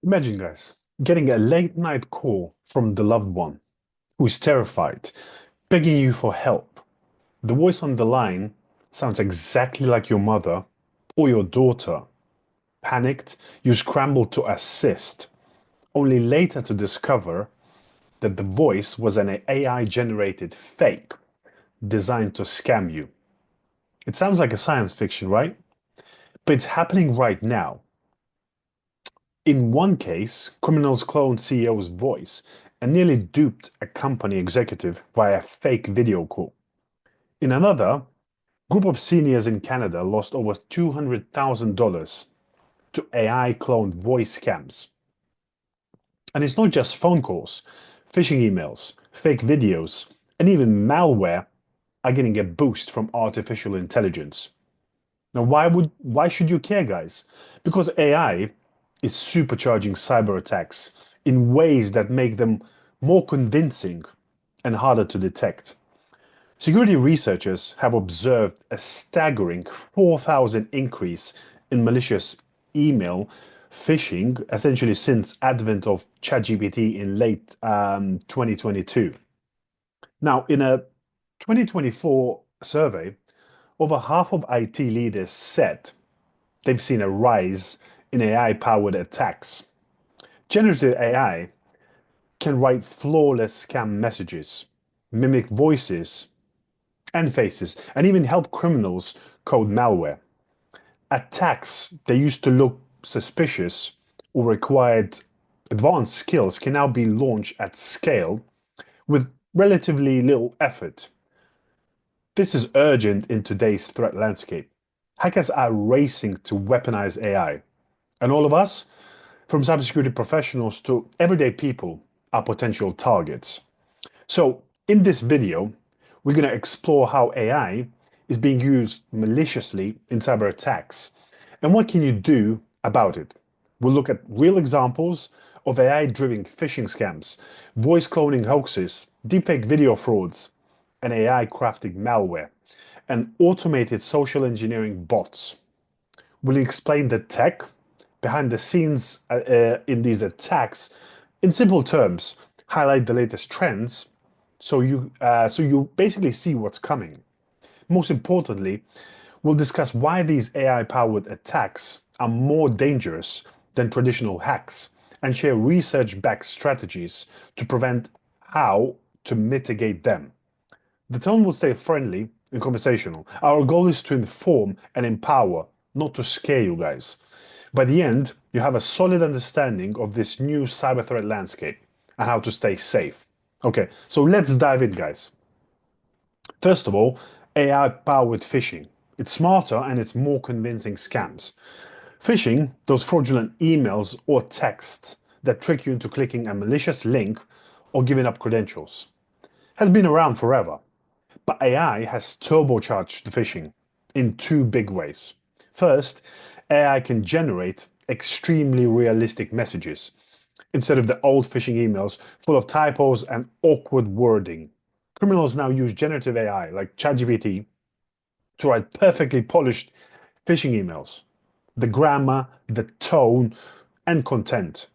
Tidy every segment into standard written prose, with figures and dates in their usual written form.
Imagine, guys, getting a late night call from the loved one who is terrified, begging you for help. The voice on the line sounds exactly like your mother or your daughter. Panicked, you scramble to assist, only later to discover that the voice was an AI generated fake designed to scam you. It sounds like a science fiction, right? But it's happening right now. In one case, criminals cloned CEO's voice and nearly duped a company executive via fake video call. In another, a group of seniors in Canada lost over $200,000 to AI cloned voice scams. And it's not just phone calls, phishing emails, fake videos, and even malware are getting a boost from artificial intelligence. Now, why should you care, guys? Because AI is supercharging cyber attacks in ways that make them more convincing and harder to detect. Security researchers have observed a staggering 4,000 increase in malicious email phishing, essentially since advent of ChatGPT in late 2022. Now, in a 2024 survey, over half of IT leaders said they've seen a rise in AI-powered attacks. Generative AI can write flawless scam messages, mimic voices and faces, and even help criminals code malware. Attacks that used to look suspicious or required advanced skills can now be launched at scale with relatively little effort. This is urgent in today's threat landscape. Hackers are racing to weaponize AI, and all of us, from cybersecurity professionals to everyday people, are potential targets. So, in this video, we're going to explore how AI is being used maliciously in cyber attacks and what can you do about it. We'll look at real examples of AI-driven phishing scams, voice cloning hoaxes, deepfake video frauds, and AI-crafted malware, and automated social engineering bots. We'll explain the tech behind the scenes in these attacks in simple terms, highlight the latest trends, so you basically see what's coming. Most importantly, we'll discuss why these AI-powered attacks are more dangerous than traditional hacks and share research-backed strategies to prevent how to mitigate them. The tone will stay friendly and conversational. Our goal is to inform and empower, not to scare you guys. By the end, you have a solid understanding of this new cyber threat landscape and how to stay safe. Okay, so let's dive in, guys. First of all, AI-powered phishing. It's smarter and it's more convincing scams. Phishing, those fraudulent emails or texts that trick you into clicking a malicious link or giving up credentials, has been around forever. But AI has turbocharged the phishing in two big ways. First, AI can generate extremely realistic messages instead of the old phishing emails full of typos and awkward wording. Criminals now use generative AI like ChatGPT to write perfectly polished phishing emails. The grammar, the tone, and content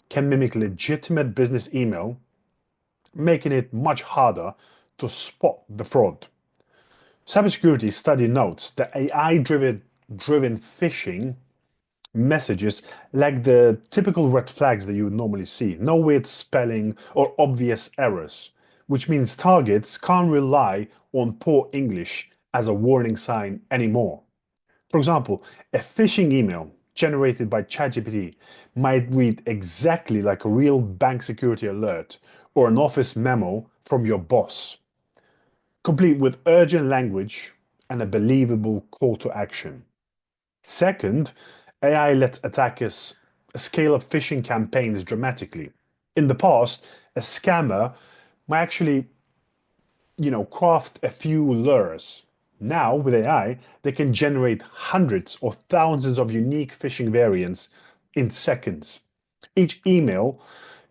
can mimic legitimate business email, making it much harder to spot the fraud. Cybersecurity study notes that AI driven phishing messages lack the typical red flags that you would normally see. No weird spelling or obvious errors, which means targets can't rely on poor English as a warning sign anymore. For example, a phishing email generated by ChatGPT might read exactly like a real bank security alert or an office memo from your boss, complete with urgent language and a believable call to action. Second, AI lets attackers scale up phishing campaigns dramatically. In the past, a scammer might actually, craft a few lures. Now, with AI, they can generate hundreds or thousands of unique phishing variants in seconds. Each email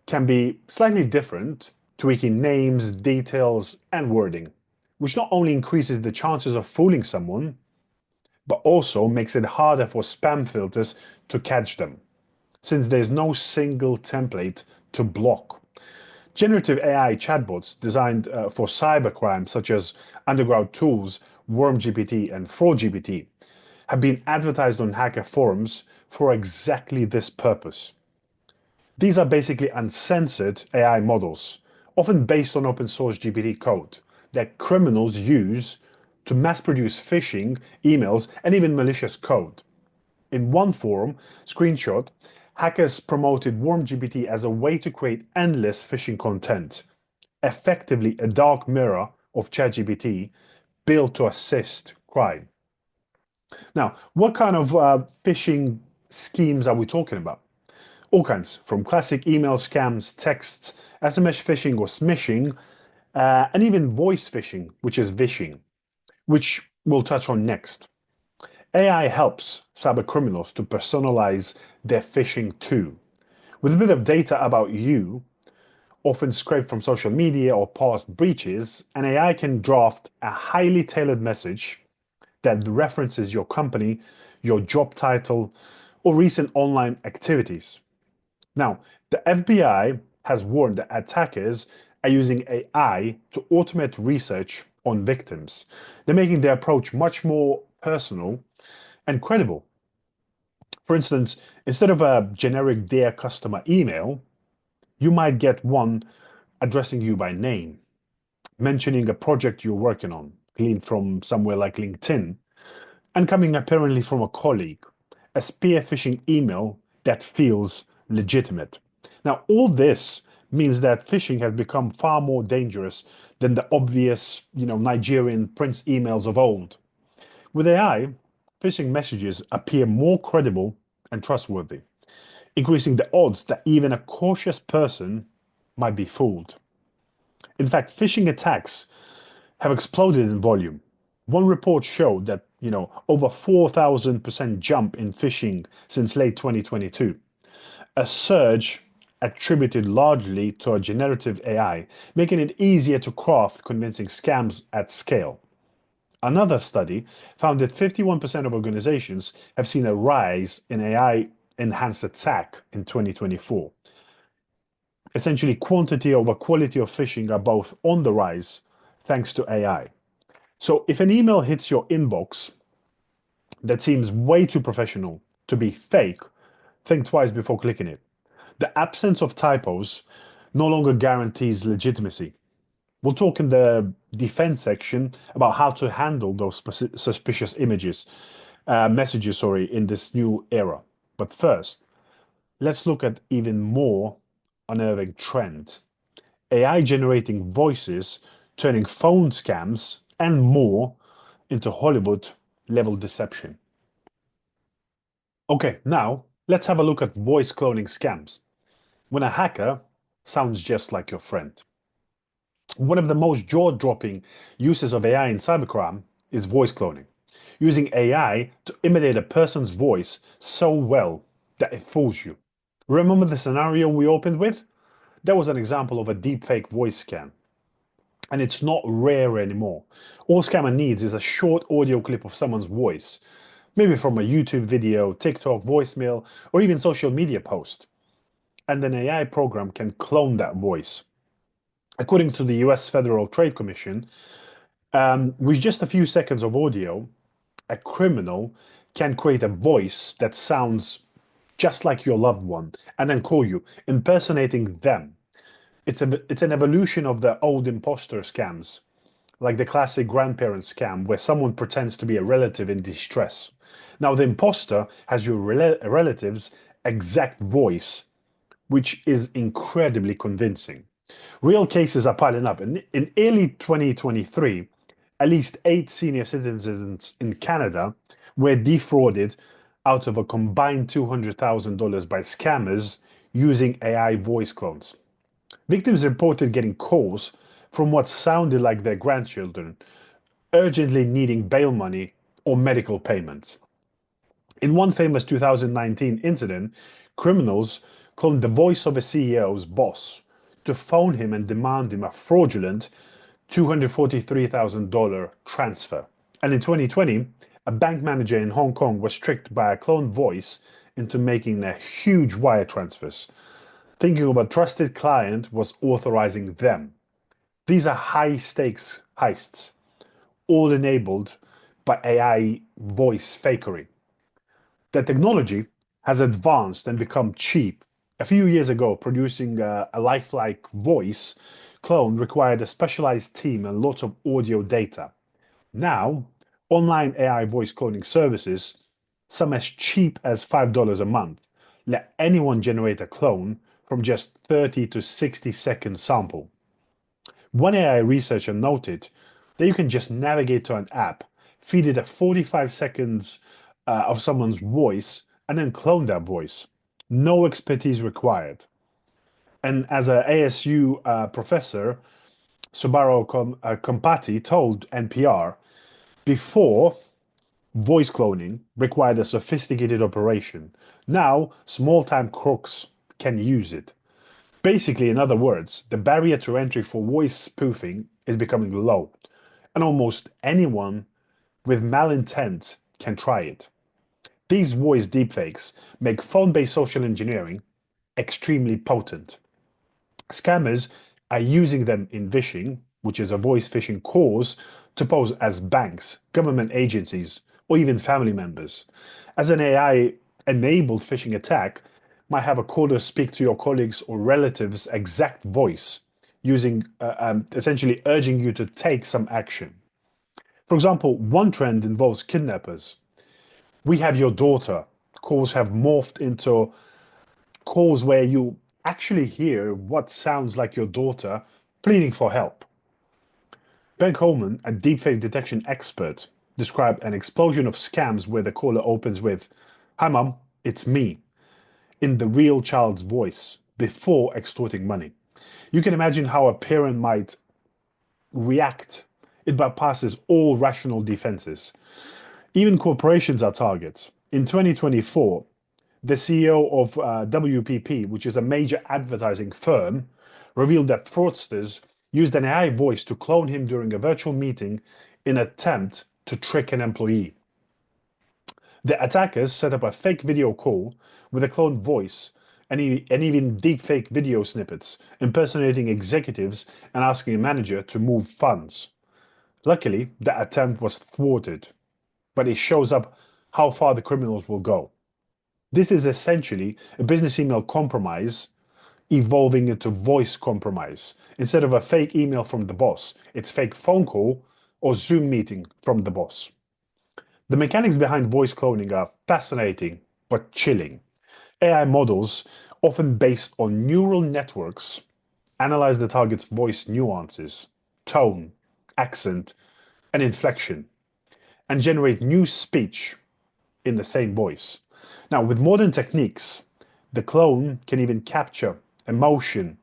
can be slightly different, tweaking names, details, and wording, which not only increases the chances of fooling someone, but also makes it harder for spam filters to catch them. since there's no single template to block. Generative AI chatbots designed for cybercrime, such as underground tools, WormGPT and FraudGPT, have been advertised on hacker forums for exactly this purpose. These are basically uncensored AI models, often based on open source GPT code, that criminals use to mass produce phishing, emails, and even malicious code. In one forum screenshot, hackers promoted WormGPT as a way to create endless phishing content, effectively a dark mirror of ChatGPT built to assist crime. Now, what kind of phishing schemes are we talking about? All kinds, from classic email scams, texts, SMS phishing or smishing, and even voice phishing, which is vishing, which we'll touch on next. AI helps cybercriminals to personalize their phishing too. With a bit of data about you, often scraped from social media or past breaches, an AI can draft a highly tailored message that references your company, your job title, or recent online activities. Now, the FBI has warned that attackers are using AI to automate research on victims. They're making their approach much more personal and credible. For instance, instead of a generic Dear Customer email, you might get one addressing you by name, mentioning a project you're working on, gleaned from somewhere like LinkedIn, and coming apparently from a colleague, a spear phishing email that feels legitimate. Now, all this means that phishing has become far more dangerous than the obvious, Nigerian prince emails of old. With AI, phishing messages appear more credible and trustworthy, increasing the odds that even a cautious person might be fooled. In fact, phishing attacks have exploded in volume. One report showed that, over 4,000% jump in phishing since late 2022, a surge attributed largely to a generative AI, making it easier to craft convincing scams at scale. Another study found that 51% of organizations have seen a rise in AI enhanced attack in 2024. Essentially, quantity over quality of phishing are both on the rise thanks to AI. So if an email hits your inbox that seems way too professional to be fake, think twice before clicking it. The absence of typos no longer guarantees legitimacy. We'll talk in the defense section about how to handle those suspicious messages, in this new era. But first, let's look at even more unnerving trend. AI generating voices, turning phone scams and more into Hollywood level deception. Okay, now let's have a look at voice cloning scams. When a hacker sounds just like your friend. One of the most jaw-dropping uses of AI in cybercrime is voice cloning, using AI to imitate a person's voice so well that it fools you. Remember the scenario we opened with? That was an example of a deepfake voice scam. And it's not rare anymore. All scammer needs is a short audio clip of someone's voice, maybe from a YouTube video, TikTok, voicemail, or even social media post. And an AI program can clone that voice. According to the US Federal Trade Commission, with just a few seconds of audio, a criminal can create a voice that sounds just like your loved one and then call you, impersonating them. It's an evolution of the old imposter scams, like the classic grandparent scam where someone pretends to be a relative in distress. Now, the imposter has your relative's exact voice, which is incredibly convincing. Real cases are piling up. In early 2023, at least 8 senior citizens in Canada were defrauded out of a combined $200,000 by scammers using AI voice clones. Victims reported getting calls from what sounded like their grandchildren, urgently needing bail money or medical payments. In one famous 2019 incident, criminals cloned the voice of a CEO's boss to phone him and demand him a fraudulent $243,000 transfer. And in 2020, a bank manager in Hong Kong was tricked by a cloned voice into making a huge wire transfers, thinking of a trusted client was authorizing them. These are high stakes heists, all enabled by AI voice fakery. The technology has advanced and become cheap. A few years ago, producing a lifelike voice clone required a specialized team and lots of audio data. Now, online AI voice cloning services, some as cheap as $5 a month, let anyone generate a clone from just 30 to 60-second sample. One AI researcher noted that you can just navigate to an app, feed it a 45 seconds of someone's voice, and then clone that voice. No expertise required. And as a ASU professor, Subaru Kompati told NPR, before, voice cloning required a sophisticated operation. Now, small-time crooks can use it. Basically, in other words, the barrier to entry for voice spoofing is becoming low, and almost anyone with malintent can try it. These voice deepfakes make phone-based social engineering extremely potent. Scammers are using them in phishing, which is a voice phishing cause, to pose as banks, government agencies, or even family members. As an AI-enabled phishing attack might have a caller speak to your colleagues or relatives' exact voice, using essentially urging you to take some action. For example, one trend involves kidnappers. We have your daughter. Calls have morphed into calls where you actually hear what sounds like your daughter pleading for help. Ben Coleman, a deepfake detection expert, described an explosion of scams where the caller opens with, "Hi mum, it's me," in the real child's voice before extorting money. You can imagine how a parent might react. It bypasses all rational defenses. Even corporations are targets. In 2024, the CEO of WPP, which is a major advertising firm, revealed that fraudsters used an AI voice to clone him during a virtual meeting in an attempt to trick an employee. The attackers set up a fake video call with a cloned voice and even deepfake video snippets impersonating executives and asking a manager to move funds. Luckily, the attempt was thwarted, but it shows up how far the criminals will go. This is essentially a business email compromise evolving into voice compromise. Instead of a fake email from the boss, it's fake phone call or Zoom meeting from the boss. The mechanics behind voice cloning are fascinating but chilling. AI models, often based on neural networks, analyze the target's voice nuances, tone, accent, and inflection, and generate new speech in the same voice. Now, with modern techniques, the clone can even capture emotion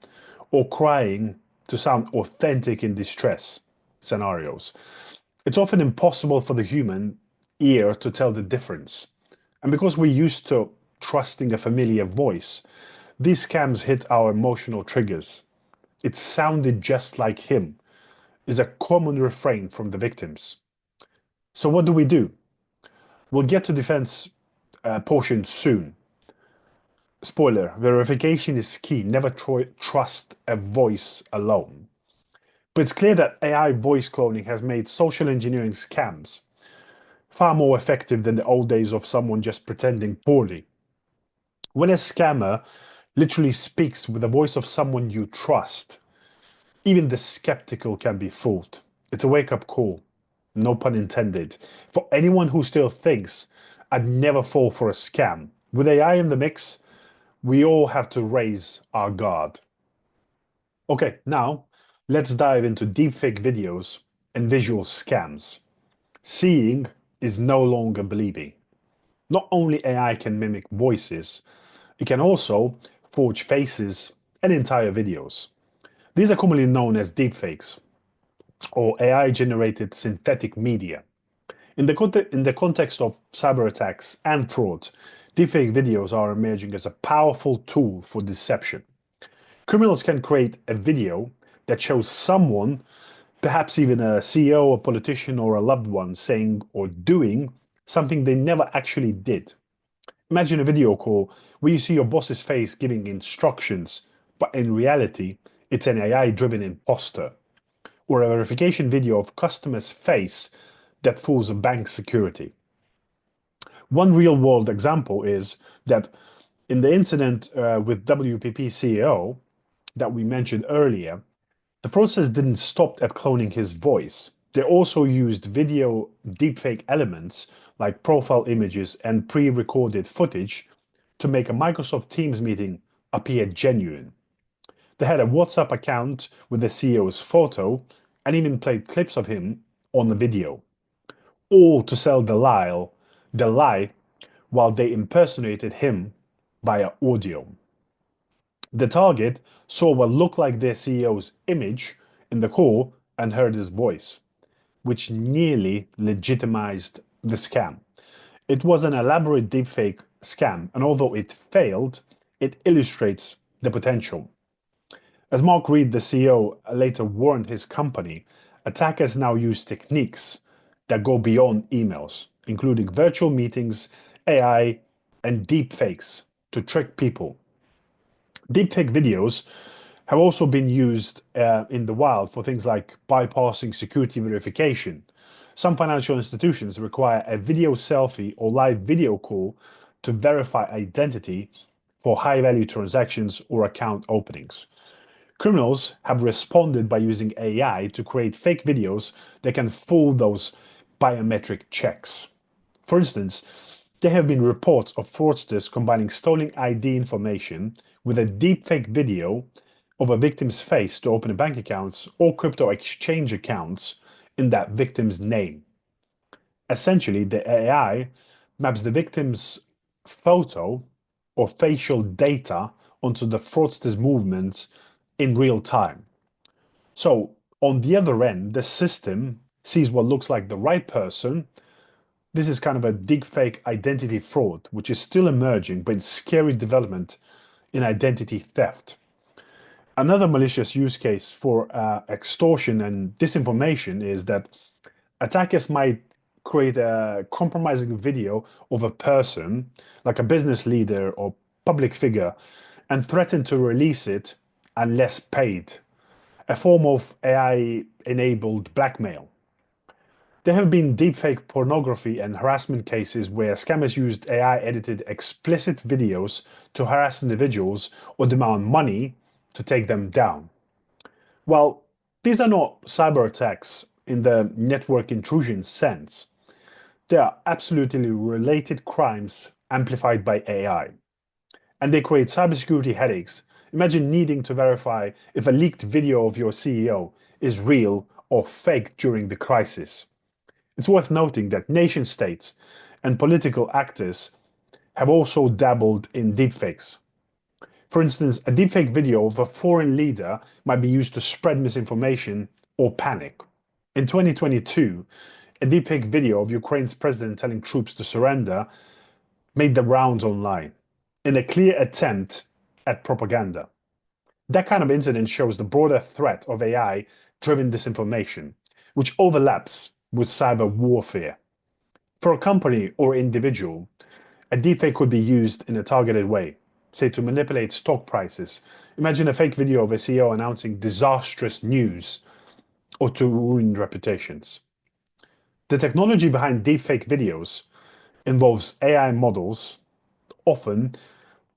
or crying to sound authentic in distress scenarios. It's often impossible for the human ear to tell the difference. And because we're used to trusting a familiar voice, these scams hit our emotional triggers. "It sounded just like him" is a common refrain from the victims. So what do we do? We'll get to defense portion soon. Spoiler, verification is key. Never trust a voice alone. But it's clear that AI voice cloning has made social engineering scams far more effective than the old days of someone just pretending poorly. When a scammer literally speaks with the voice of someone you trust, even the skeptical can be fooled. It's a wake-up call, no pun intended, for anyone who still thinks I'd never fall for a scam. With AI in the mix, we all have to raise our guard. Okay, now let's dive into deepfake videos and visual scams. Seeing is no longer believing. Not only AI can mimic voices, it can also forge faces and entire videos. These are commonly known as deepfakes, or AI-generated synthetic media. In the context of cyberattacks and fraud, deepfake videos are emerging as a powerful tool for deception. Criminals can create a video that shows someone, perhaps even a CEO, a politician, or a loved one, saying or doing something they never actually did. Imagine a video call where you see your boss's face giving instructions, but in reality, it's an AI-driven imposter, or a verification video of customer's face that fools a bank security. One real-world example is that in the incident with WPP CEO that we mentioned earlier, the fraudsters didn't stop at cloning his voice. They also used video deepfake elements like profile images and pre-recorded footage to make a Microsoft Teams meeting appear genuine. They had a WhatsApp account with the CEO's photo and even played clips of him on the video, all to sell the lie while they impersonated him via audio. The target saw what looked like their CEO's image in the call and heard his voice, which nearly legitimized the scam. It was an elaborate deepfake scam, and although it failed, it illustrates the potential. As Mark Reed, the CEO, later warned his company, attackers now use techniques that go beyond emails, including virtual meetings, AI, and deepfakes to trick people. Deepfake videos have also been used in the wild for things like bypassing security verification. Some financial institutions require a video selfie or live video call to verify identity for high-value transactions or account openings. Criminals have responded by using AI to create fake videos that can fool those biometric checks. For instance, there have been reports of fraudsters combining stolen ID information with a deepfake video of a victim's face to open bank accounts or crypto exchange accounts in that victim's name. Essentially, the AI maps the victim's photo or facial data onto the fraudster's movements in real time. So, on the other end, the system sees what looks like the right person. This is kind of a deepfake identity fraud, which is still emerging, but it's scary development in identity theft. Another malicious use case for extortion and disinformation is that attackers might create a compromising video of a person, like a business leader or public figure, and threaten to release it unless paid, a form of AI-enabled blackmail. There have been deepfake pornography and harassment cases where scammers used AI-edited explicit videos to harass individuals or demand money to take them down. Well, these are not cyber attacks in the network intrusion sense. They are absolutely related crimes amplified by AI. And they create cybersecurity headaches. Imagine needing to verify if a leaked video of your CEO is real or fake during the crisis. It's worth noting that nation states and political actors have also dabbled in deepfakes. For instance, a deepfake video of a foreign leader might be used to spread misinformation or panic. In 2022, a deepfake video of Ukraine's president telling troops to surrender made the rounds online in a clear attempt at propaganda. That kind of incident shows the broader threat of AI-driven disinformation, which overlaps with cyber warfare. For a company or individual, a deepfake could be used in a targeted way, say to manipulate stock prices. Imagine a fake video of a CEO announcing disastrous news or to ruin reputations. The technology behind deepfake videos involves AI models, often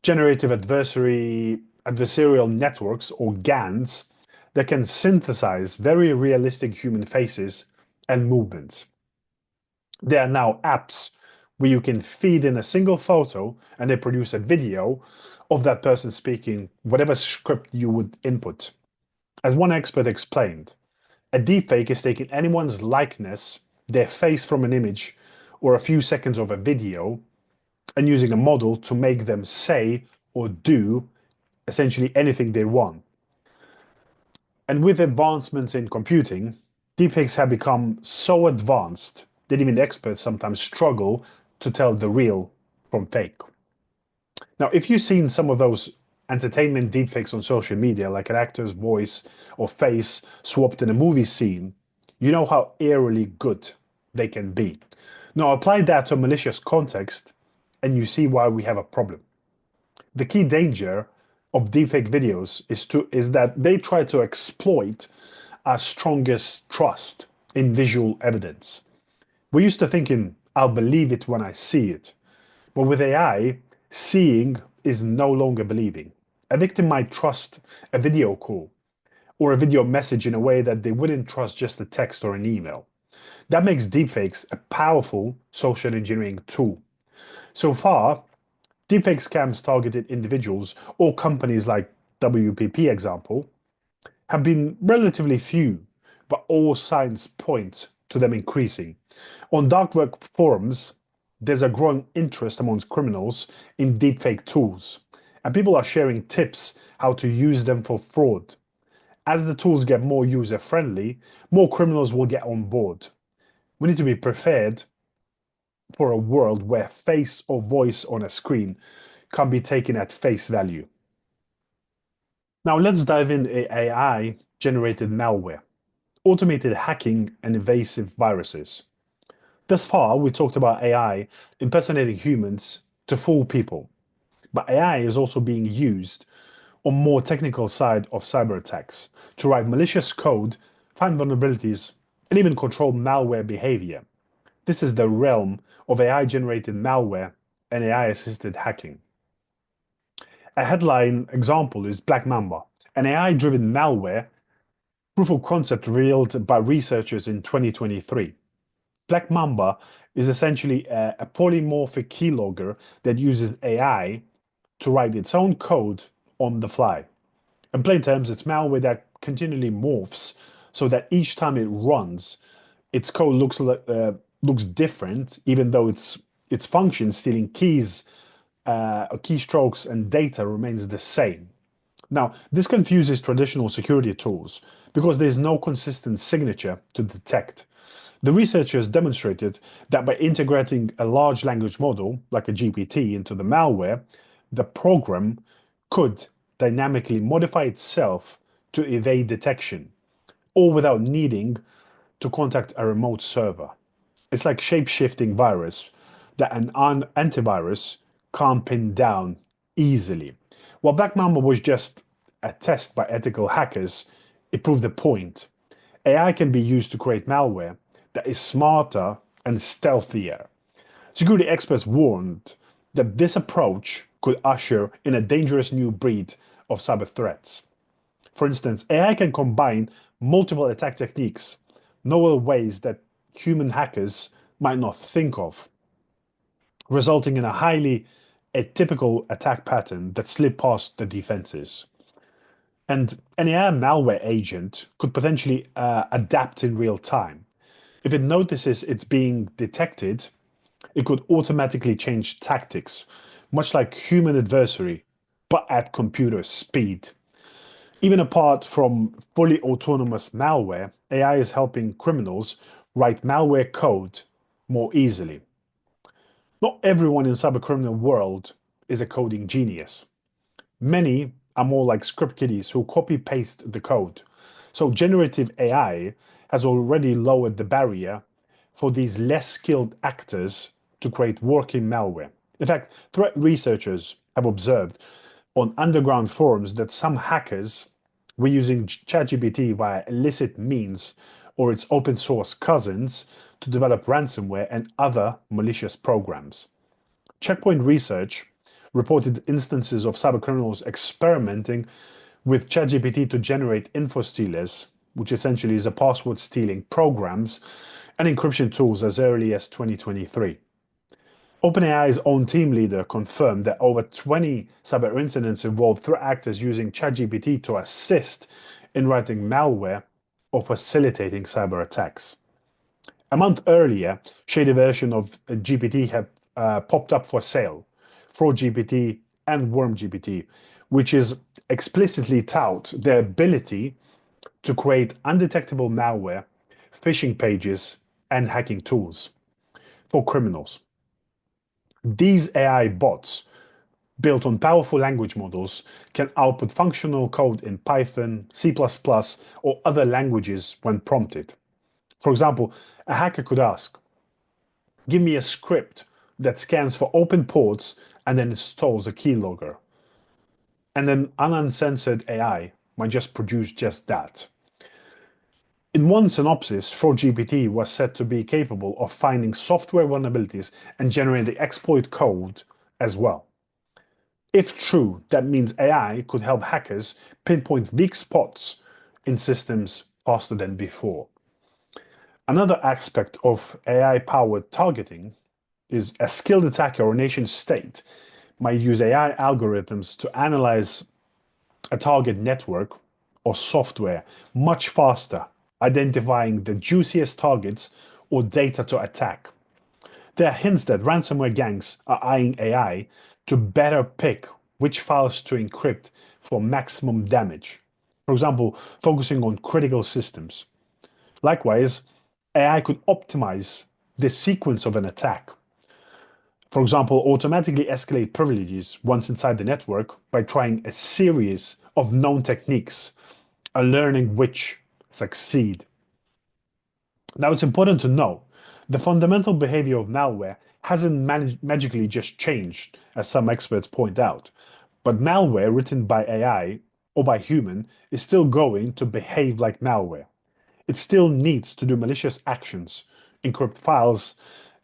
generative adversarial networks or GANs, that can synthesize very realistic human faces and movements. There are now apps where you can feed in a single photo and they produce a video of that person speaking whatever script you would input. As one expert explained, a deepfake is taking anyone's likeness, their face from an image, or a few seconds of a video, and using a model to make them say or do essentially anything they want. And with advancements in computing, deepfakes have become so advanced that even experts sometimes struggle to tell the real from fake. Now, if you've seen some of those entertainment deepfakes on social media, like an actor's voice or face swapped in a movie scene, you know how eerily good they can be. Now, apply that to a malicious context, and you see why we have a problem. The key danger of deepfake videos is that they try to exploit our strongest trust in visual evidence. We're used to thinking, I'll believe it when I see it. But with AI, seeing is no longer believing. A victim might trust a video call or a video message in a way that they wouldn't trust just a text or an email. That makes deepfakes a powerful social engineering tool. So far, deepfake scams targeted individuals or companies like WPP example have been relatively few, but all signs point to them increasing. On dark web forums, there's a growing interest amongst criminals in deepfake tools, and people are sharing tips how to use them for fraud. As the tools get more user friendly, more criminals will get on board. We need to be prepared for a world where face or voice on a screen can be taken at face value. Now let's dive into AI generated malware, automated hacking, and invasive viruses. Thus far, we talked about AI impersonating humans to fool people, but AI is also being used on more technical side of cyber attacks to write malicious code, find vulnerabilities, and even control malware behavior. This is the realm of AI-generated malware and AI-assisted hacking. A headline example is Black Mamba, an AI-driven malware proof of concept revealed by researchers in 2023. Black Mamba is essentially a polymorphic keylogger that uses AI to write its own code on the fly. In plain terms, it's malware that continually morphs so that each time it runs, its code looks different, even though its function, stealing keys, keystrokes, and data remains the same. Now, this confuses traditional security tools because there's no consistent signature to detect. The researchers demonstrated that by integrating a large language model, like a GPT, into the malware, the program could dynamically modify itself to evade detection, all without needing to contact a remote server. It's like shape-shifting virus that an antivirus can't pin down easily. While Black Mamba was just a test by ethical hackers, it proved the point. AI can be used to create malware that is smarter and stealthier. Security experts warned that this approach could usher in a dangerous new breed of cyber threats. For instance, AI can combine multiple attack techniques, novel ways that human hackers might not think of, resulting in a highly atypical attack pattern that slip past the defenses. And an AI malware agent could potentially adapt in real time. If it notices it's being detected, it could automatically change tactics, much like human adversary, but at computer speed. Even apart from fully autonomous malware, AI is helping criminals write malware code more easily. Not everyone in cybercriminal world is a coding genius. Many are more like script kiddies who copy paste the code. So generative AI has already lowered the barrier for these less skilled actors to create working malware. In fact, threat researchers have observed on underground forums that some hackers were using ChatGPT via illicit means or its open source cousins to develop ransomware and other malicious programs. Checkpoint Research reported instances of cybercriminals experimenting with ChatGPT to generate info stealers, which essentially is a password stealing programs and encryption tools as early as 2023. OpenAI's own team leader confirmed that over 20 cyber incidents involved threat actors using ChatGPT to assist in writing malware or facilitating cyber attacks. A month earlier, shady version of GPT had popped up for sale, FraudGPT and WormGPT, which is explicitly tout their ability to create undetectable malware, phishing pages, and hacking tools for criminals. These AI bots, built on powerful language models, can output functional code in Python, C++, or other languages when prompted. For example, a hacker could ask, give me a script that scans for open ports and then installs a keylogger. And an uncensored AI might just produce just that. In one synopsis, FraudGPT was said to be capable of finding software vulnerabilities and generating exploit code as well. If true, that means AI could help hackers pinpoint weak spots in systems faster than before. Another aspect of AI-powered targeting is a skilled attacker or nation state might use AI algorithms to analyze a target network or software much faster, identifying the juiciest targets or data to attack. There are hints that ransomware gangs are eyeing AI to better pick which files to encrypt for maximum damage. For example, focusing on critical systems. Likewise, AI could optimize the sequence of an attack. For example, automatically escalate privileges once inside the network by trying a series of known techniques and learning which succeed. Now, it's important to know the fundamental behavior of malware hasn't magically just changed, as some experts point out. But malware written by AI or by human is still going to behave like malware. It still needs to do malicious actions, encrypt files,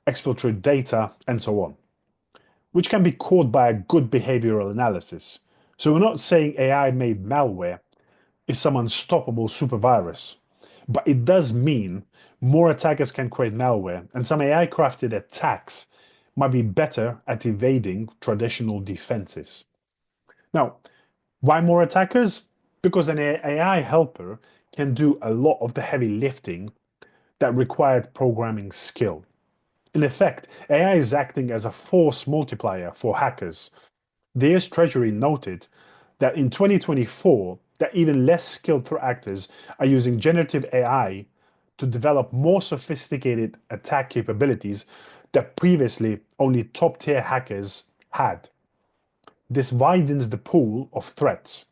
exfiltrate data, and so on, which can be caught by a good behavioral analysis. So we're not saying AI-made malware is some unstoppable supervirus, but it does mean more attackers can create malware, and some AI-crafted attacks might be better at evading traditional defenses. Now, why more attackers? Because an AI helper can do a lot of the heavy lifting that required programming skill. In effect, AI is acting as a force multiplier for hackers. The US Treasury noted that in 2024, that even less skilled threat actors are using generative AI to develop more sophisticated attack capabilities that previously only top-tier hackers had. This widens the pool of threats.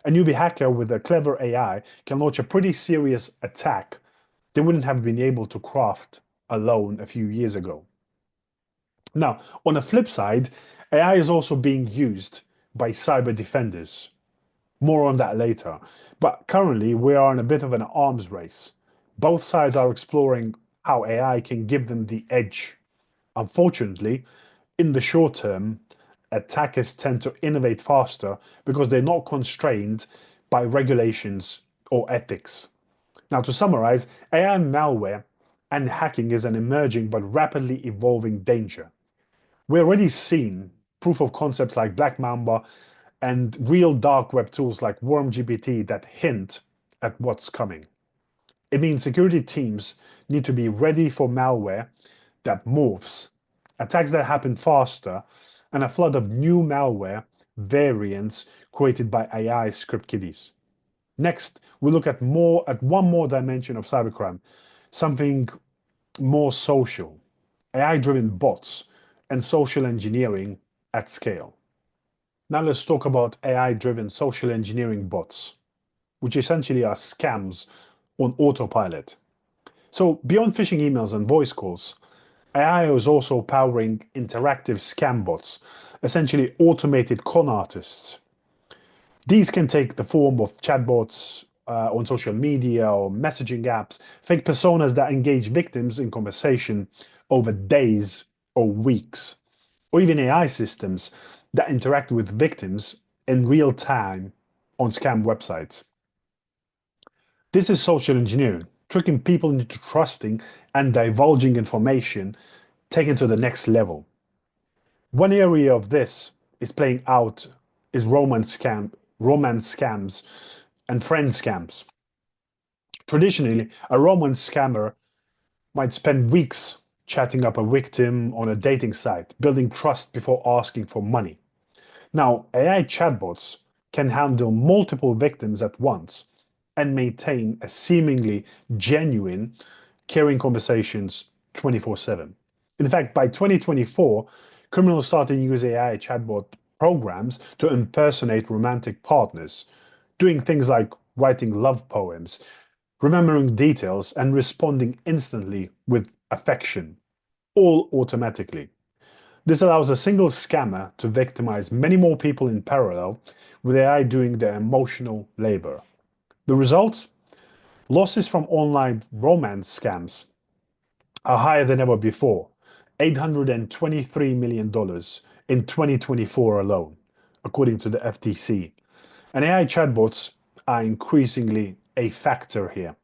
A newbie hacker with a clever AI can launch a pretty serious attack they wouldn't have been able to craft alone a few years ago. Now, on the flip side, AI is also being used by cyber defenders. More on that later. But currently, we are in a bit of an arms race. Both sides are exploring how AI can give them the edge. Unfortunately, in the short term, attackers tend to innovate faster because they're not constrained by regulations or ethics. Now, to summarize, AI and malware and hacking is an emerging but rapidly evolving danger. We're already seeing proof of concepts like Black Mamba and real dark web tools like WormGPT that hint at what's coming. It means security teams need to be ready for malware that morphs, attacks that happen faster, and a flood of new malware variants created by AI script kiddies. Next, we look at one more dimension of cybercrime, something more social, AI-driven bots and social engineering at scale. Now let's talk about AI-driven social engineering bots, which essentially are scams on autopilot. So beyond phishing emails and voice calls, AI is also powering interactive scam bots, essentially automated con artists. These can take the form of chatbots on social media or messaging apps, fake personas that engage victims in conversation over days or weeks, or even AI systems that interact with victims in real time on scam websites. This is social engineering, tricking people into trusting and divulging information taken to the next level. One area of this is playing out is romance scams, and friend scams. Traditionally, a romance scammer might spend weeks chatting up a victim on a dating site, building trust before asking for money. Now, AI chatbots can handle multiple victims at once and maintain a seemingly genuine, caring conversations 24/7. In fact, by 2024, criminals started using AI chatbot programs to impersonate romantic partners, doing things like writing love poems, remembering details, and responding instantly with affection, all automatically. This allows a single scammer to victimize many more people in parallel, with AI doing the emotional labor. The result? Losses from online romance scams are higher than ever before, $823 million in 2024 alone, according to the FTC. And AI chatbots are increasingly a factor here.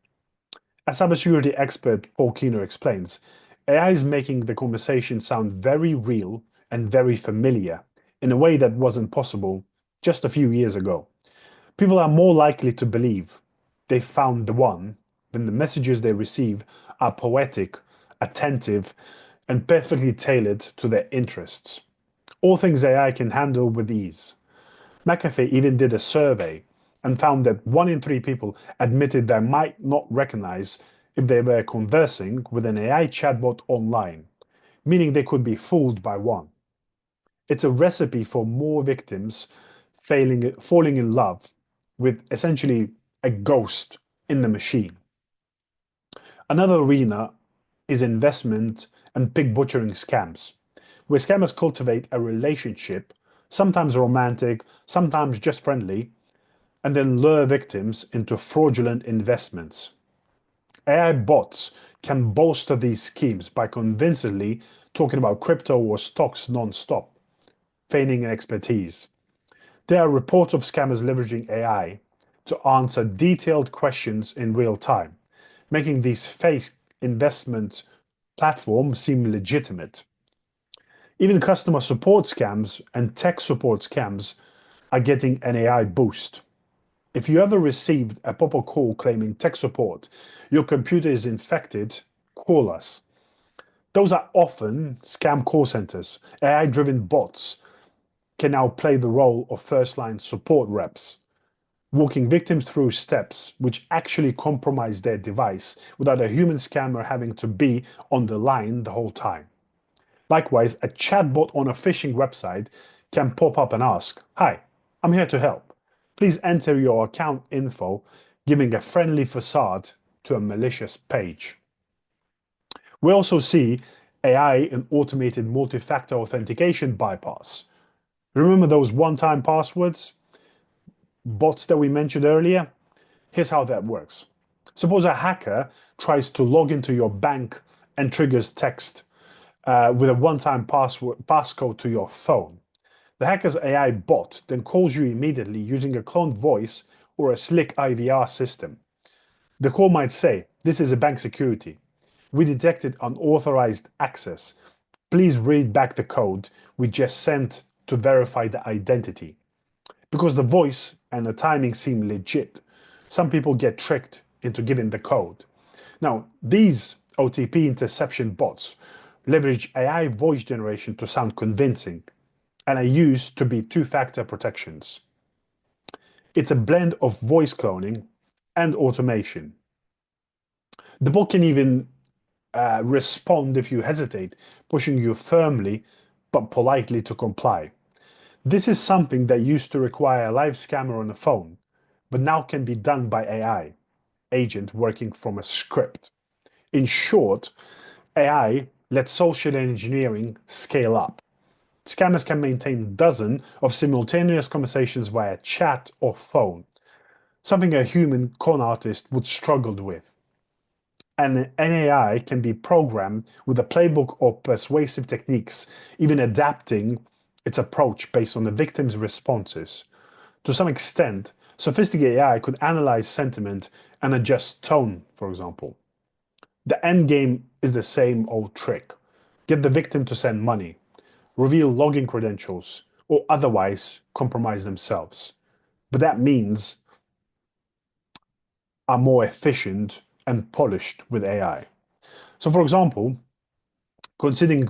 As cybersecurity expert Paul Keener explains, AI is making the conversation sound very real and very familiar in a way that wasn't possible just a few years ago. People are more likely to believe they found the one when the messages they receive are poetic, attentive, and perfectly tailored to their interests. All things AI can handle with ease. McAfee even did a survey and found that 1 in 3 people admitted they might not recognize if they were conversing with an AI chatbot online, meaning they could be fooled by one. It's a recipe for more victims falling in love with essentially a ghost in the machine. Another arena is investment and pig butchering scams, where scammers cultivate a relationship, sometimes romantic, sometimes just friendly, and then lure victims into fraudulent investments. AI bots can bolster these schemes by convincingly talking about crypto or stocks non-stop, feigning an expertise. There are reports of scammers leveraging AI to answer detailed questions in real time, making these fake investment platforms seem legitimate. Even customer support scams and tech support scams are getting an AI boost. If you ever received a pop-up call claiming tech support, your computer is infected, call us. Those are often scam call centers. AI-driven bots can now play the role of first-line support reps, walking victims through steps which actually compromise their device without a human scammer having to be on the line the whole time. Likewise, a chatbot on a phishing website can pop up and ask, "Hi, I'm here to help. Please enter your account info," giving a friendly facade to a malicious page. We also see AI in automated multi-factor authentication bypass. Remember those one-time passwords bots that we mentioned earlier? Here's how that works. Suppose a hacker tries to log into your bank and triggers text with a one-time passcode to your phone. The hacker's AI bot then calls you immediately using a cloned voice or a slick IVR system. The call might say, "This is a bank security. We detected unauthorized access. Please read back the code we just sent to verify the identity." Because the voice and the timing seem legit, some people get tricked into giving the code. Now, these OTP interception bots leverage AI voice generation to sound convincing and are used to be two-factor protections. It's a blend of voice cloning and automation. The bot can even respond if you hesitate, pushing you firmly but politely to comply. This is something that used to require a live scammer on the phone, but now can be done by AI agent working from a script. In short, AI lets social engineering scale up. Scammers can maintain dozens of simultaneous conversations via chat or phone, something a human con artist would struggle with. And an AI can be programmed with a playbook or persuasive techniques, even adapting its approach based on the victim's responses. To some extent, sophisticated AI could analyze sentiment and adjust tone, for example. The end game is the same old trick. Get the victim to send money, reveal login credentials, or otherwise compromise themselves. But that means are more efficient and polished with AI. So, for example, considering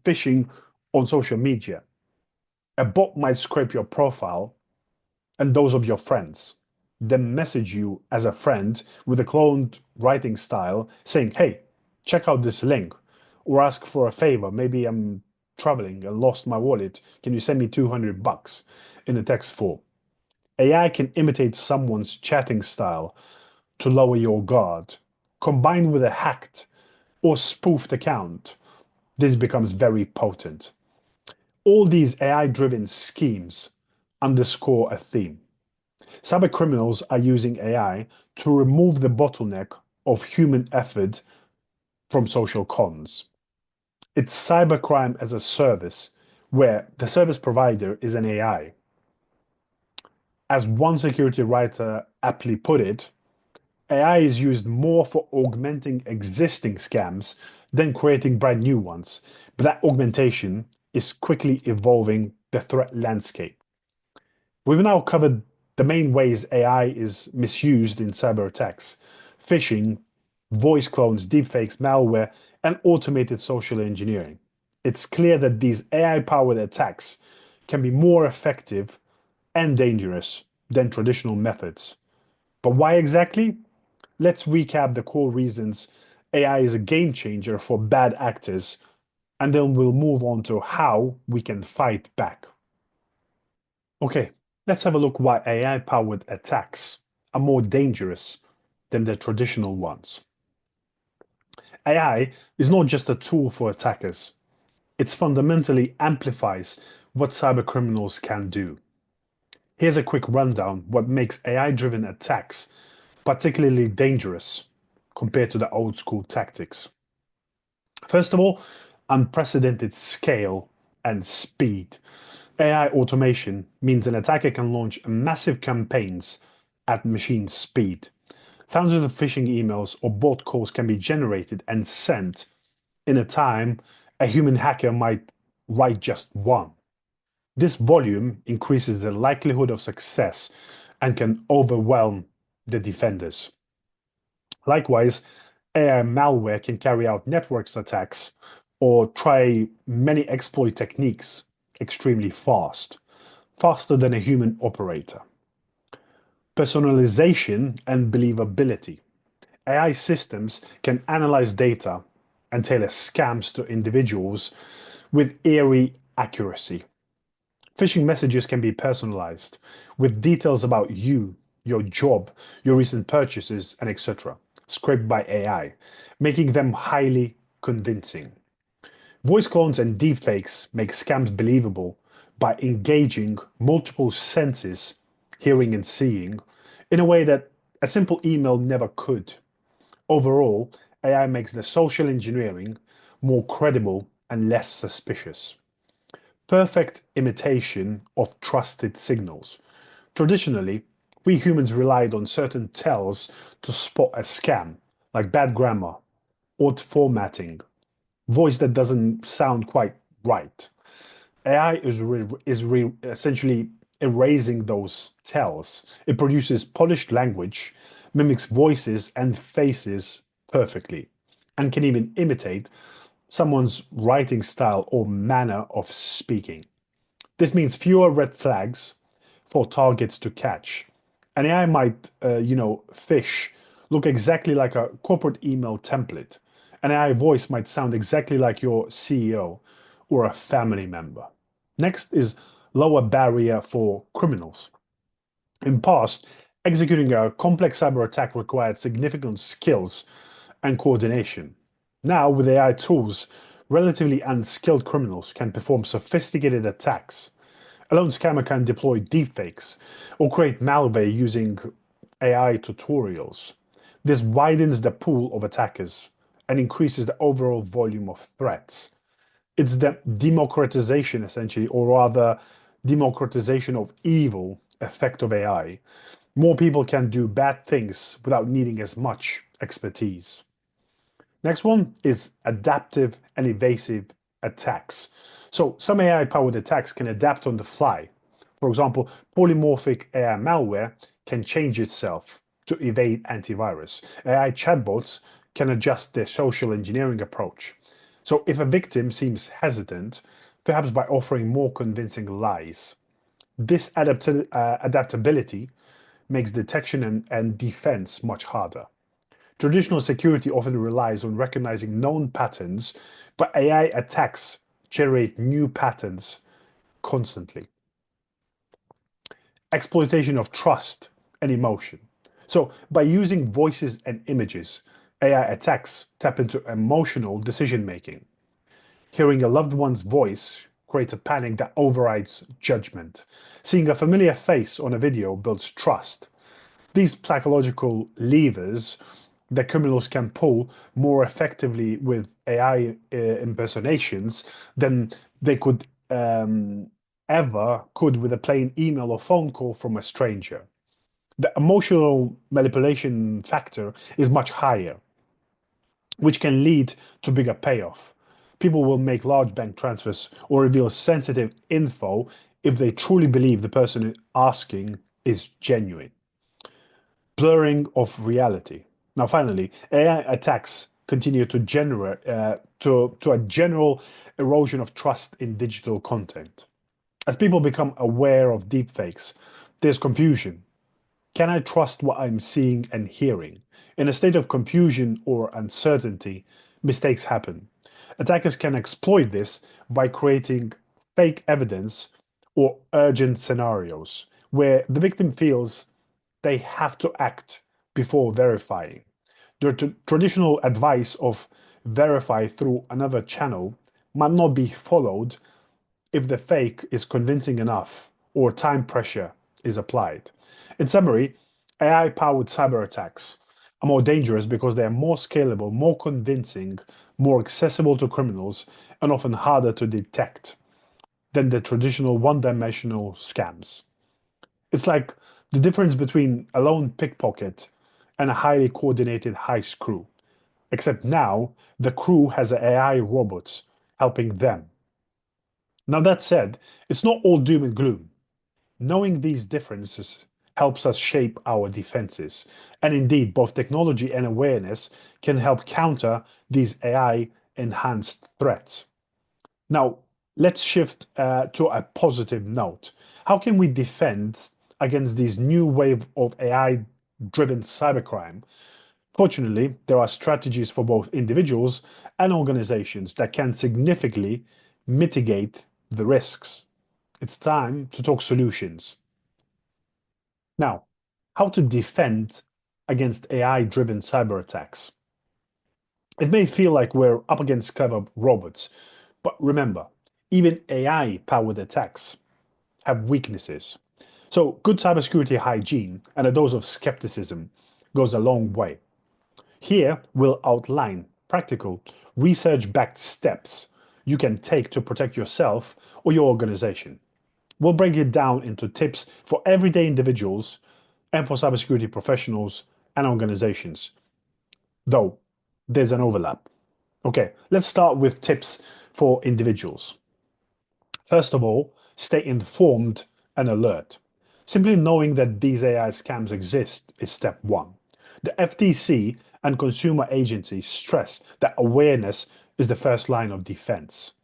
phishing on social media, a bot might scrape your profile and those of your friends, then message you as a friend with a cloned writing style saying, "Hey, check out this link," or ask for a favor. "Maybe I'm traveling and lost my wallet. Can you send me $200 in a text form?" AI can imitate someone's chatting style to lower your guard, combined with a hacked or spoofed account. this becomes very potent. All these AI-driven schemes underscore a theme. Cybercriminals are using AI to remove the bottleneck of human effort from social cons. It's cybercrime as a service, where the service provider is an AI. As one security writer aptly put it, AI is used more for augmenting existing scams than creating brand new ones, but that augmentation is quickly evolving the threat landscape. We've now covered the main ways AI is misused in cyber attacks: phishing, voice clones, deepfakes, malware, and automated social engineering. It's clear that these AI-powered attacks can be more effective and dangerous than traditional methods. But why exactly? Let's recap the core reasons AI is a game changer for bad actors, and then we'll move on to how we can fight back. Okay, let's have a look why AI-powered attacks are more dangerous than the traditional ones. AI is not just a tool for attackers. It fundamentally amplifies what cybercriminals can do. Here's a quick rundown what makes AI-driven attacks particularly dangerous compared to the old school tactics. First of all, unprecedented scale and speed. AI automation means an attacker can launch massive campaigns at machine speed. Thousands of phishing emails or bot calls can be generated and sent in a time a human hacker might write just one. This volume increases the likelihood of success and can overwhelm the defenders. Likewise, AI malware can carry out network attacks or try many exploit techniques extremely fast, faster than a human operator. Personalization and believability. AI systems can analyze data and tailor scams to individuals with eerie accuracy. Phishing messages can be personalized with details about you, your job, your recent purchases, and etc., scraped by AI, making them highly convincing. Voice clones and deepfakes make scams believable by engaging multiple senses, hearing and seeing, in a way that a simple email never could. Overall, AI makes the social engineering more credible and less suspicious. Perfect imitation of trusted signals. Traditionally, we humans relied on certain tells to spot a scam, like bad grammar, odd formatting, voice that doesn't sound quite right. AI is essentially erasing those tells. It produces polished language, mimics voices and faces perfectly, and can even imitate someone's writing style or manner of speaking. This means fewer red flags for targets to catch. An AI might, fish, look exactly like a corporate email template. An AI voice might sound exactly like your CEO or a family member. Next is lower barrier for criminals. In past, executing a complex cyber attack required significant skills and coordination. Now, with AI tools, relatively unskilled criminals can perform sophisticated attacks. A lone scammer can deploy deepfakes or create malware using AI tutorials. This widens the pool of attackers and increases the overall volume of threats. It's the democratization, essentially, or rather, democratization of evil effect of AI. More people can do bad things without needing as much expertise. Next one is adaptive and evasive attacks. So some AI-powered attacks can adapt on the fly. For example, polymorphic AI malware can change itself to evade antivirus. AI chatbots can adjust their social engineering approach. So if a victim seems hesitant, perhaps by offering more convincing lies, this adaptability makes detection and defense much harder. Traditional security often relies on recognizing known patterns, but AI attacks generate new patterns constantly. Exploitation of trust and emotion. So, by using voices and images, AI attacks tap into emotional decision making. Hearing a loved one's voice creates a panic that overrides judgment. Seeing a familiar face on a video builds trust. These psychological levers that criminals can pull more effectively with AI impersonations than they could ever could with a plain email or phone call from a stranger. The emotional manipulation factor is much higher, which can lead to bigger payoff. People will make large bank transfers or reveal sensitive info if they truly believe the person asking is genuine. Blurring of reality. Now, finally, AI attacks continue to generate to a general erosion of trust in digital content. As people become aware of deepfakes, there's confusion. Can I trust what I'm seeing and hearing? In a state of confusion or uncertainty, mistakes happen. Attackers can exploit this by creating fake evidence or urgent scenarios where the victim feels they have to act before verifying. The traditional advice of verify through another channel might not be followed if the fake is convincing enough or time pressure is applied. In summary, AI powered cyber attacks are more dangerous because they are more scalable, more convincing, more accessible to criminals, and often harder to detect than the traditional one dimensional scams. It's like the difference between a lone pickpocket and a highly coordinated heist crew. Except now, the crew has AI robots helping them. Now, that said, it's not all doom and gloom. Knowing these differences helps us shape our defenses. And indeed, both technology and awareness can help counter these AI enhanced threats. Now, let's shift to a positive note. How can we defend against this new wave of AI driven cybercrime? Fortunately, there are strategies for both individuals and organizations that can significantly mitigate the risks. It's time to talk solutions. Now, how to defend against AI driven cyber attacks? It may feel like we're up against clever robots, but remember, even AI powered attacks have weaknesses. So, good cybersecurity hygiene and a dose of skepticism goes a long way. Here, we'll outline practical, research backed steps you can take to protect yourself or your organization. We'll break it down into tips for everyday individuals and for cybersecurity professionals and organizations, though there's an overlap. Okay, let's start with tips for individuals. First of all, stay informed and alert. Simply knowing that these AI scams exist is step one. The FTC and consumer agencies stress that awareness is the first line of defense.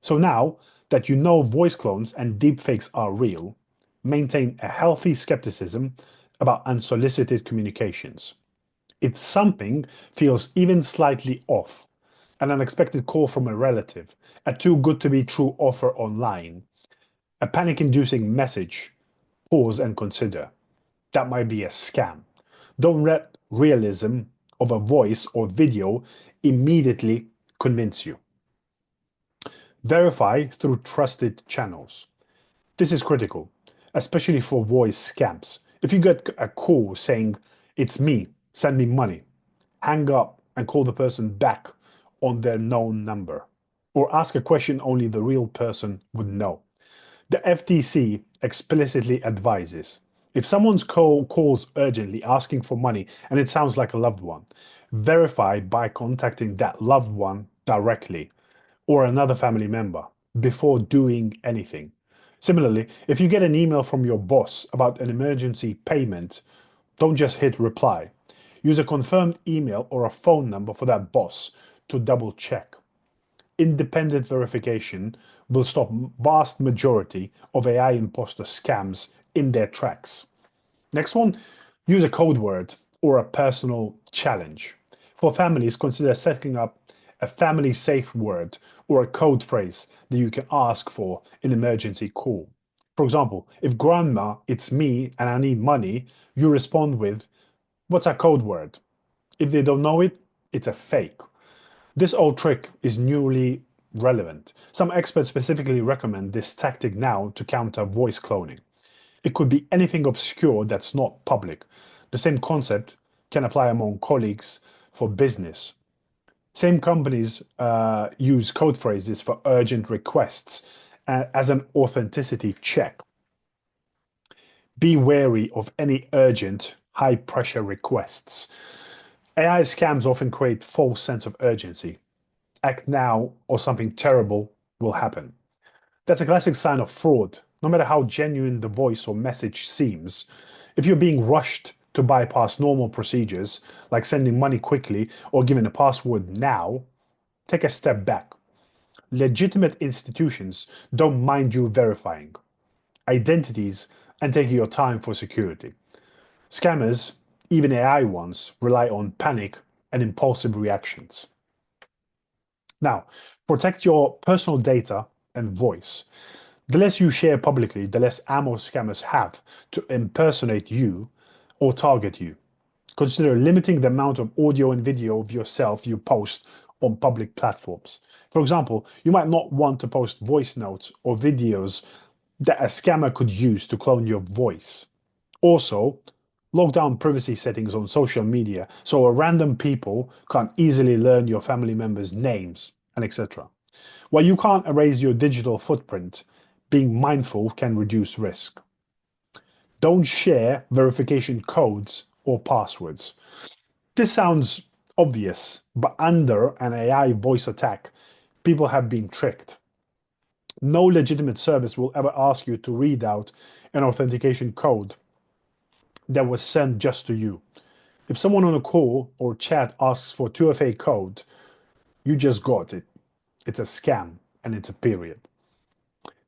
So now that you know voice clones and deepfakes are real, maintain a healthy skepticism about unsolicited communications. If something feels even slightly off, an unexpected call from a relative, a too good to be true offer online, a panic inducing message, pause and consider. That might be a scam. Don't let realism of a voice or video immediately convince you. Verify through trusted channels. This is critical, especially for voice scams. If you get a call saying, "It's me, send me money," hang up and call the person back on their known number. Or ask a question only the real person would know. The FTC explicitly advises if someone's call calls urgently asking for money and it sounds like a loved one, verify by contacting that loved one directly or another family member before doing anything. Similarly, if you get an email from your boss about an emergency payment, don't just hit reply. Use a confirmed email or a phone number for that boss to double check. Independent verification will stop vast majority of AI imposter scams in their tracks. Next one, use a code word or a personal challenge. For families, consider setting up a family safe word or a code phrase that you can ask for in emergency call. For example, if grandma, it's me and I need money, you respond with, "What's a code word?" If they don't know it, it's a fake. This old trick is newly relevant. Some experts specifically recommend this tactic now to counter voice cloning. It could be anything obscure that's not public. The same concept can apply among colleagues for business. Same companies use code phrases for urgent requests as an authenticity check. Be wary of any urgent, high pressure requests. AI scams often create false sense of urgency. Act now or something terrible will happen. That's a classic sign of fraud, no matter how genuine the voice or message seems. If you're being rushed to bypass normal procedures, like sending money quickly or giving a password now, take a step back. Legitimate institutions don't mind you verifying identities and taking your time for security. Scammers, even AI ones, rely on panic and impulsive reactions. Now, protect your personal data and voice. The less you share publicly, the less ammo scammers have to impersonate you or target you. Consider limiting the amount of audio and video of yourself you post on public platforms. For example, you might not want to post voice notes or videos that a scammer could use to clone your voice. Also, lock down privacy settings on social media so a random people can't easily learn your family members' names and etc. While you can't erase your digital footprint, being mindful can reduce risk. Don't share verification codes or passwords. This sounds obvious, but under an AI voice attack, people have been tricked. No legitimate service will ever ask you to read out an authentication code that was sent just to you. If someone on a call or chat asks for 2FA code, you just got it. It's a scam and it's a period.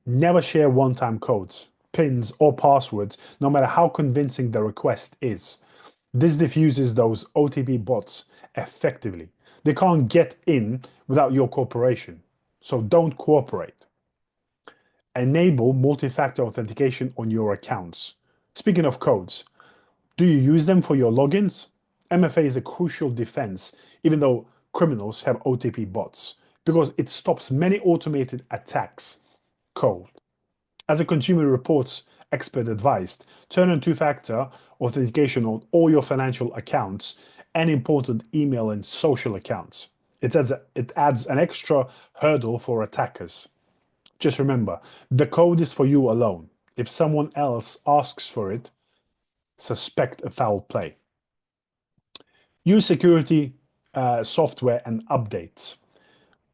Never share one-time codes, pins, or passwords, no matter how convincing the request is. This diffuses those OTP bots effectively. They can't get in without your cooperation, so don't cooperate. Enable multi-factor authentication on your accounts. Speaking of codes, do you use them for your logins? MFA is a crucial defense, even though criminals have OTP bots, because it stops many automated attacks. Code. As a Consumer Reports expert advised, turn on two-factor authentication on all your financial accounts and important email and social accounts. It adds an extra hurdle for attackers. Just remember, the code is for you alone. If someone else asks for it, suspect a foul play. Use security software and updates.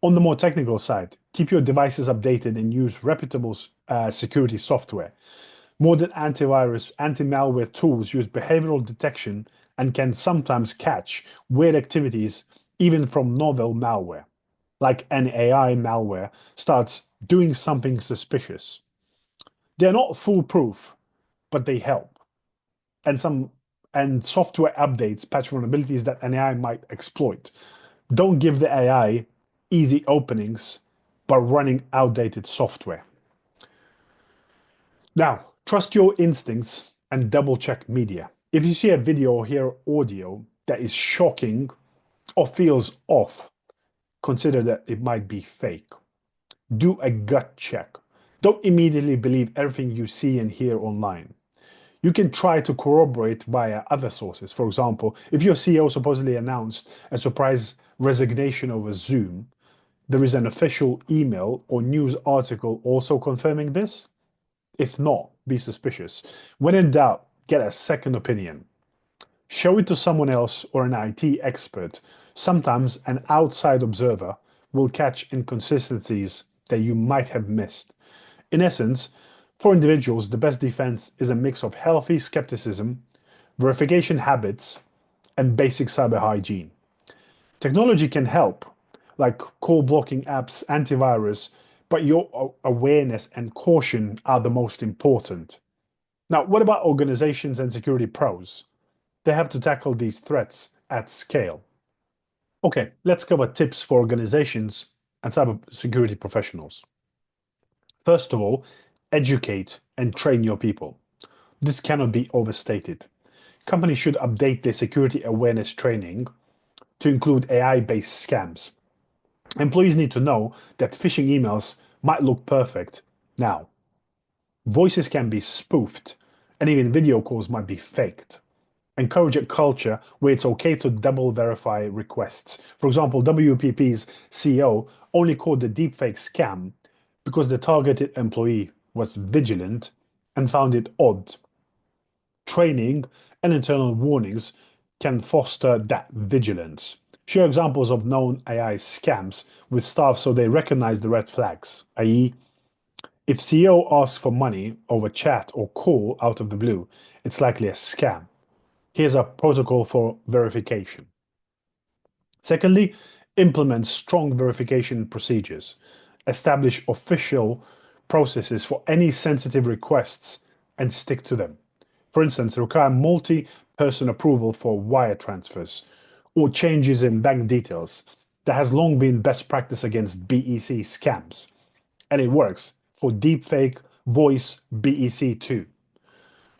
On the more technical side, keep your devices updated and use reputable security software. Modern antivirus, anti-malware tools use behavioral detection and can sometimes catch weird activities even from novel malware. Like an AI malware starts doing something suspicious. They're not foolproof, but they help. And software updates patch vulnerabilities that an AI might exploit. Don't give the AI easy openings by running outdated software. Now, trust your instincts and double check media. If you see a video or hear audio that is shocking or feels off, consider that it might be fake. Do a gut check. Don't immediately believe everything you see and hear online. You can try to corroborate via other sources. For example, if your CEO supposedly announced a surprise resignation over Zoom, there is an official email or news article also confirming this? If not, be suspicious. When in doubt, get a second opinion. Show it to someone else or an IT expert. Sometimes an outside observer will catch inconsistencies that you might have missed. In essence, for individuals, the best defense is a mix of healthy skepticism, verification habits, and basic cyber hygiene. Technology can help, like call blocking apps, antivirus, but your awareness and caution are the most important. Now, what about organizations and security pros? They have to tackle these threats at scale. Okay, let's cover tips for organizations and cybersecurity professionals. First of all, educate and train your people. This cannot be overstated. Companies should update their security awareness training to include AI-based scams. Employees need to know that phishing emails might look perfect now. Voices can be spoofed, and even video calls might be faked. Encourage a culture where it's okay to double verify requests. For example, WPP's CEO only caught the deepfake scam because the targeted employee was vigilant and found it odd. Training and internal warnings can foster that vigilance. Share examples of known AI scams with staff so they recognize the red flags, i.e., if CEO asks for money over chat or call out of the blue, it's likely a scam. Here's a protocol for verification. Secondly, implement strong verification procedures. Establish official processes for any sensitive requests and stick to them. For instance, require multi-person approval for wire transfers or changes in bank details. That has long been best practice against BEC scams. And it works for deepfake voice BEC too.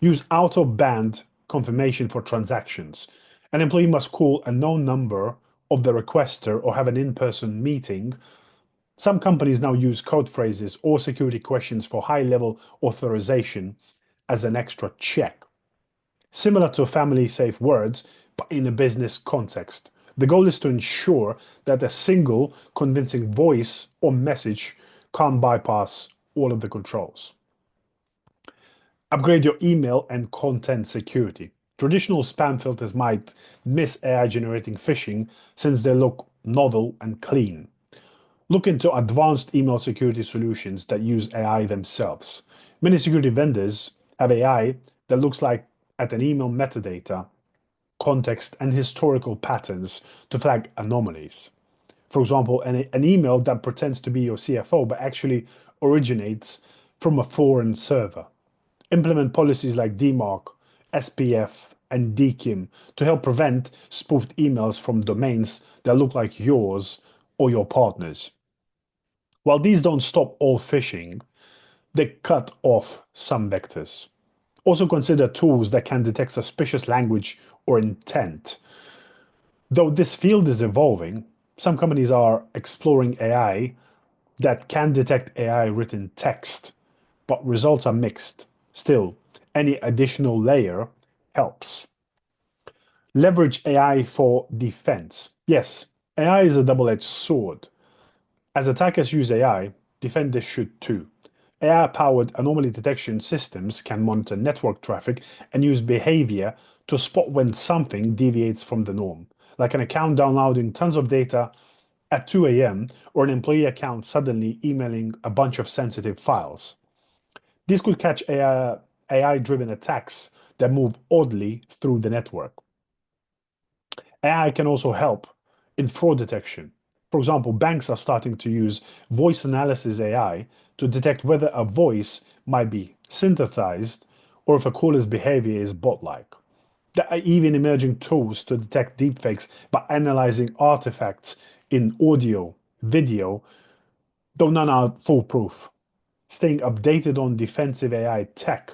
Use out-of-band confirmation for transactions. An employee must call a known number of the requester or have an in-person meeting. Some companies now use code phrases or security questions for high-level authorization as an extra check, similar to family safe words, but in a business context. The goal is to ensure that a single convincing voice or message can't bypass all of the controls. Upgrade your email and content security. Traditional spam filters might miss AI generating phishing since they look novel and clean. Look into advanced email security solutions that use AI themselves. Many security vendors have AI that looks like at an email metadata, context, and historical patterns to flag anomalies. For example, an email that pretends to be your CFO but actually originates from a foreign server. Implement policies like DMARC, SPF, and DKIM to help prevent spoofed emails from domains that look like yours or your partner's. While these don't stop all phishing, they cut off some vectors. Also consider tools that can detect suspicious language or intent. Though this field is evolving, some companies are exploring AI that can detect AI written text, but results are mixed. Still, any additional layer helps. Leverage AI for defense. Yes, AI is a double-edged sword. As attackers use AI, defenders should too. AI-powered anomaly detection systems can monitor network traffic and use behavior to spot when something deviates from the norm, like an account downloading tons of data at 2 a.m. or an employee account suddenly emailing a bunch of sensitive files. This could catch AI-driven attacks that move oddly through the network. AI can also help in fraud detection. For example, banks are starting to use voice analysis AI to detect whether a voice might be synthesized or if a caller's behavior is bot-like. There are even emerging tools to detect deepfakes by analyzing artifacts in audio, video, though none are foolproof. Staying updated on defensive AI tech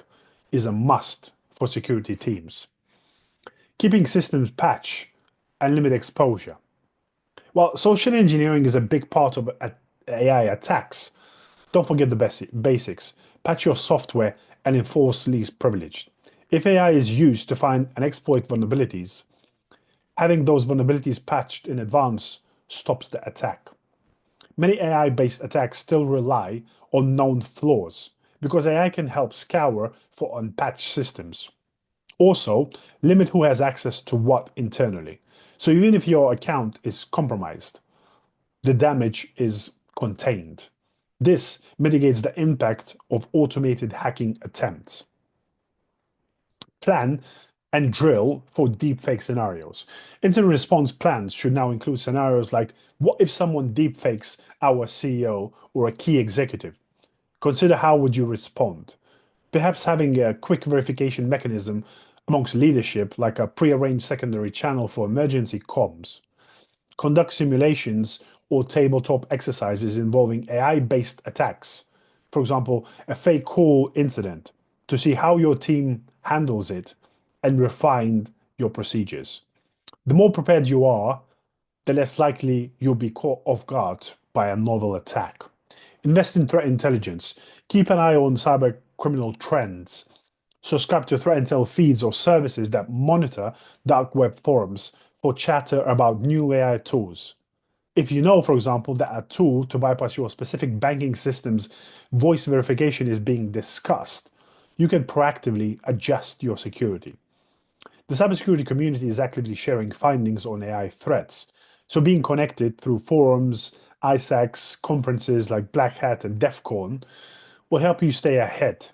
is a must for security teams. Keeping systems patched and limit exposure. While social engineering is a big part of AI attacks, don't forget the basics. Patch your software and enforce least privilege. If AI is used to find and exploit vulnerabilities, having those vulnerabilities patched in advance stops the attack. Many AI-based attacks still rely on known flaws because AI can help scour for unpatched systems. Also, limit who has access to what internally. So even if your account is compromised, the damage is contained. This mitigates the impact of automated hacking attempts. Plan and drill for deepfake scenarios. Incident response plans should now include scenarios like what if someone deepfakes our CEO or a key executive? Consider how would you respond? Perhaps having a quick verification mechanism amongst leadership, like a pre-arranged secondary channel for emergency comms. Conduct simulations or tabletop exercises involving AI-based attacks. For example, a fake call incident to see how your team handles it and refine your procedures. The more prepared you are, the less likely you'll be caught off guard by a novel attack. Invest in threat intelligence. Keep an eye on cyber criminal trends. Subscribe to threat intel feeds or services that monitor dark web forums for chatter about new AI tools. If you know, for example, that a tool to bypass your specific banking system's voice verification is being discussed, you can proactively adjust your security. The cybersecurity community is actively sharing findings on AI threats, so being connected through forums, ISACs, conferences like Black Hat and DEF CON will help you stay ahead.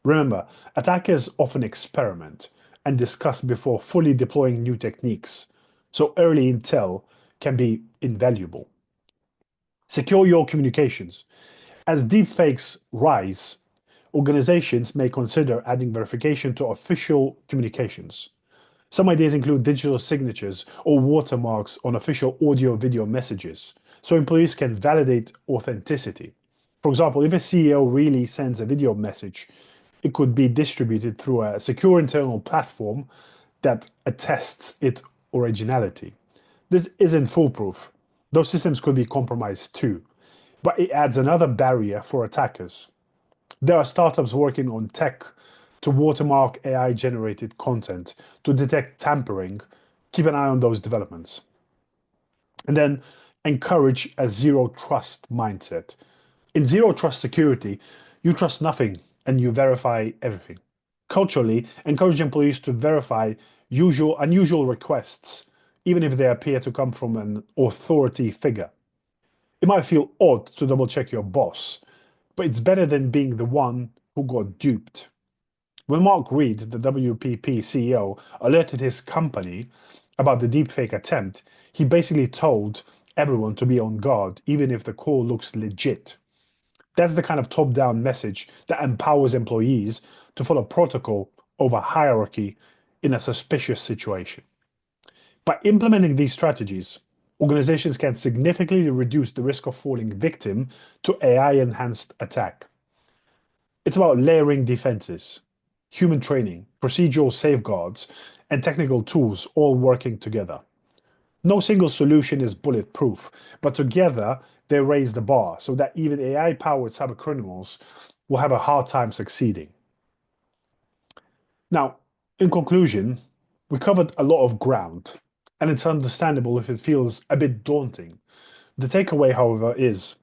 Remember, attackers often experiment and discuss before fully deploying new techniques, so early intel can be invaluable. Secure your communications. As deepfakes rise, organizations may consider adding verification to official communications. Some ideas include digital signatures or watermarks on official audio-video messages, so employees can validate authenticity. For example, if a CEO really sends a video message, it could be distributed through a secure internal platform that attests its originality. This isn't foolproof. Those systems could be compromised too, but it adds another barrier for attackers. There are startups working on tech to watermark AI generated content to detect tampering. Keep an eye on those developments. And then encourage a zero trust mindset. In zero trust security, you trust nothing and you verify everything. Culturally, encourage employees to verify unusual requests, even if they appear to come from an authority figure. It might feel odd to double check your boss, but it's better than being the one who got duped. When Mark Reed, the WPP CEO, alerted his company about the deepfake attempt, he basically told everyone to be on guard, even if the call looks legit. That's the kind of top-down message that empowers employees to follow protocol over hierarchy in a suspicious situation. By implementing these strategies, organizations can significantly reduce the risk of falling victim to AI-enhanced attack. It's about layering defenses, human training, procedural safeguards, and technical tools all working together. No single solution is bulletproof, but together they raise the bar so that even AI-powered cybercriminals will have a hard time succeeding. Now, in conclusion, we covered a lot of ground, and it's understandable if it feels a bit daunting. The takeaway, however, is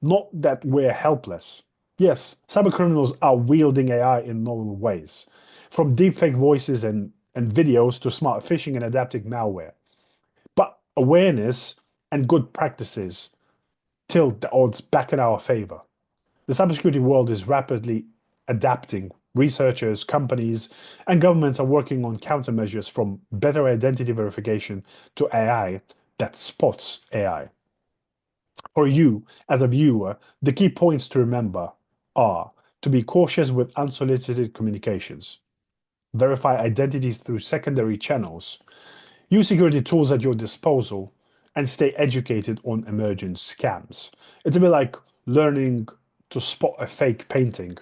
not that we're helpless. Yes, cybercriminals are wielding AI in novel ways, from deepfake voices and videos to smart phishing and adaptive malware. But awareness and good practices tilt the odds back in our favor. The cybersecurity world is rapidly adapting. Researchers, companies, and governments are working on countermeasures from better identity verification to AI that spots AI. For you, as a viewer, the key points to remember are to be cautious with unsolicited communications, verify identities through secondary channels, use security tools at your disposal, and stay educated on emerging scams. It's a bit like learning to spot a fake painting.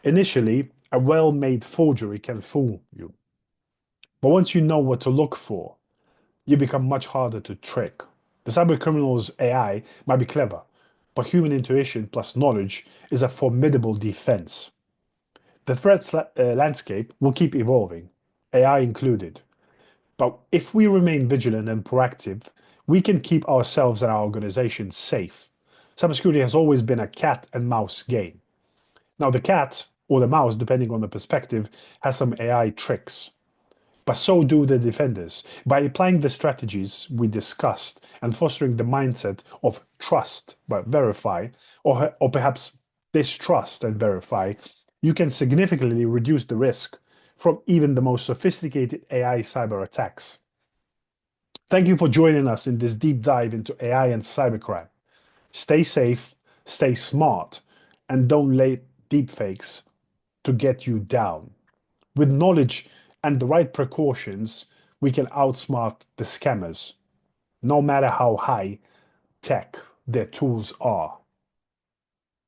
Initially, a well-made forgery can fool you. But once you know what to look for, you become much harder to trick. The cybercriminal's AI might be clever, but human intuition plus knowledge is a formidable defense. The threat landscape will keep evolving, AI included. But if we remain vigilant and proactive, we can keep ourselves and our organizations safe. Cybersecurity has always been a cat and mouse game. Now, the cat, or the mouse, depending on the perspective, has some AI tricks. But so do the defenders. By applying the strategies we discussed and fostering the mindset of trust but verify, or perhaps distrust and verify, you can significantly reduce the risk from even the most sophisticated AI cyber attacks. Thank you for joining us in this deep dive into AI and cybercrime. Stay safe, stay smart, and don't let deepfakes to get you down. With knowledge and the right precautions, we can outsmart the scammers, no matter how high tech their tools are.